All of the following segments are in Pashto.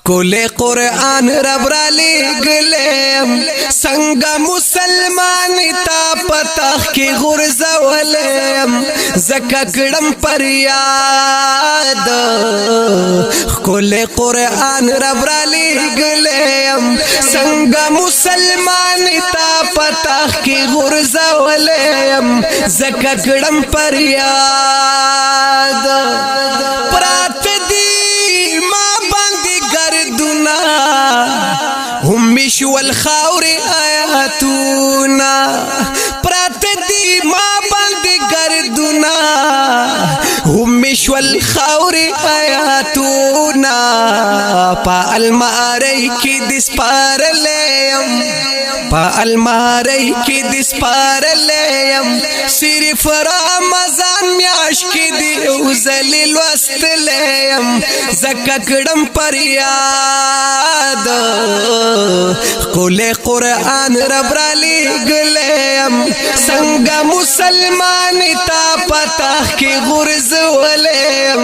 کول قرآن رب را لګلم څنګه مسلمان تا پتاخ کې غرزولم زکه کړم پر یاد کول قرآن رب را لګلم څنګه مسلمان تا پتاخ کې غرزولم زکه کړم پر یاد پرات دی ما باندې گردونا همیش والخاور آیاتونا پرات دی ما باندې گردونا همیش والخاور آیاتونا پا الماری کی دس پارلیم پا الماری کی دس پارلیم صرف رمضان میاش کی دی اوزلی لوستلیم زکا کڑم پر یاد کول قرآن رب را لګلم څنګه مسلمان تا پتاخ کی غرزولم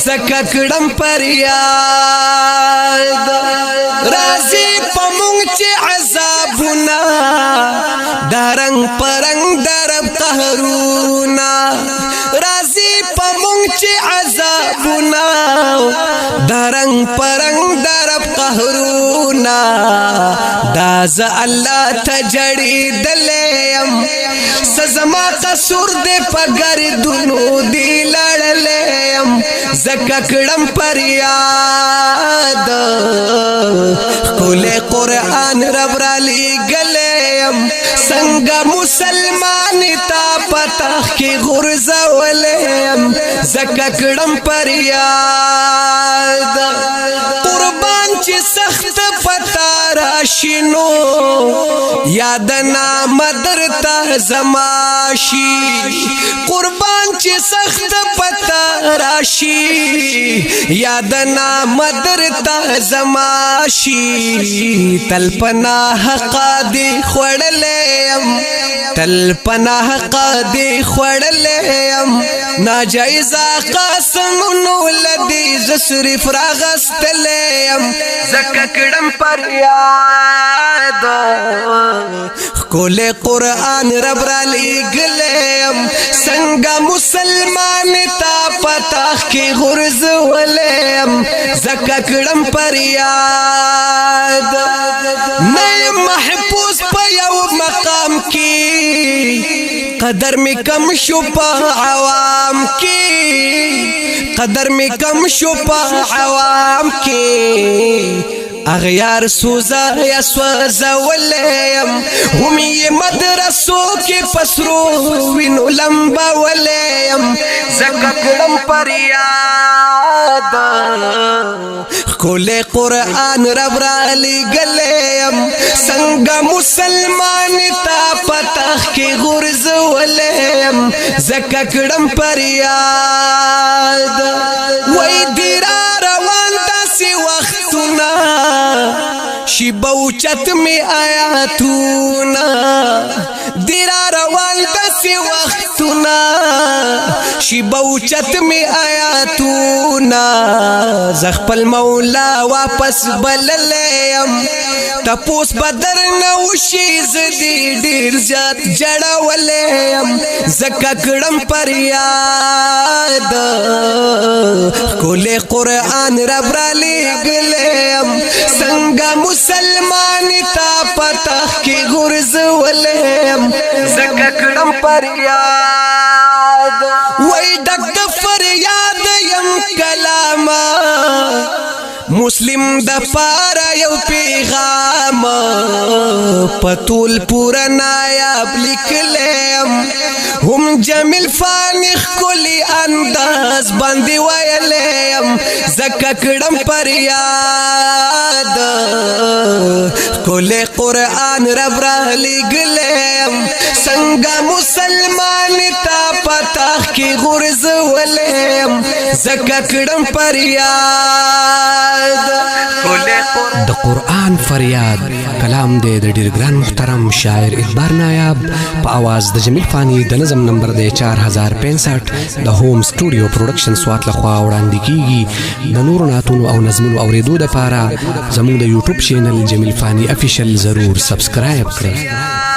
زکا کڑم پر یاد رازی پمونگ چی عذابونا دارنگ پرنگ درب قهرونا رازی پمونگ چی عذابونا دارنگ پرنگ درب قهرونا داز اللہ تجڑی دلیم سزما قصور دے پگر دنو دی لڑلیم زکا کڑم پر یاد کول قرآن رب را لګلم څنګه مسلمان تا پتاخ کې غرزولم زکا کړم پر یاد قربان چې سخت پتا راشینو یاد نام درته زماشي قربان چې سخت پتا راشي یاد نام درته زماشي تل پناه قادي خړلم تل پناه قادي خړلم ناجایز قسمونو لدی ز صرف راغستلم زکه کړم پر یاد کول قرآن رب را لګلم څنګه مسلمان تا پتاخ کې غرزولم زکه کړم پر یاد نه محفوظ په یو مقام کې قدر می کم شو په عوام کې قدر می کم شو په عوام کې اغیار سوزا یا سوزا ولیم همی مدرسو کی پسرو وینو لمبا ولیم زکا کڑم پر یاد کول قرآن رب را لګلم څنګه مسلمان تا پتاخ کی غرزولم زکا کڑم پر یاد وی دیرا روان داسی وختونا شی بوچت می آیاتونا دیرا روان دسی وختونا شی بوچت می آیاتونا زخپل مولا واپس بللیم تپوس بدر نوشی زدی ډیر زیات جړولیم زکا کړم پر یاد کول قرآن رب را لګلم څنګه مسلمان تا پتاخ کې غرزولم زکه کړم پر یاد وای ډک د فریاد یم کلاما مسلم د پاره یو پیغام پتول پورا نایاب لیکلم هم جمیل فانخ کلی انداز باندې ویلم زکه کړم پر یاد کول قرآن رب را لګلم څنګه مسلمان تا پتاخ کې غرزولم زکه کړم پر یاد کول د قرآن فریاد کلام دی د ډیر ګران محترم شاعر اقبال نایاب په आवाज د جمیل فانی د نظم نمبر دی 4065 د هوم سټوډیو پروډکشن سوات لخوا وړاندې کیږي د نور ناتونو او نظمونو اوریدو لپاره زموږ د یوټیوب چینل جمیل فانی افیشل ضرور سبسکرایب کړئ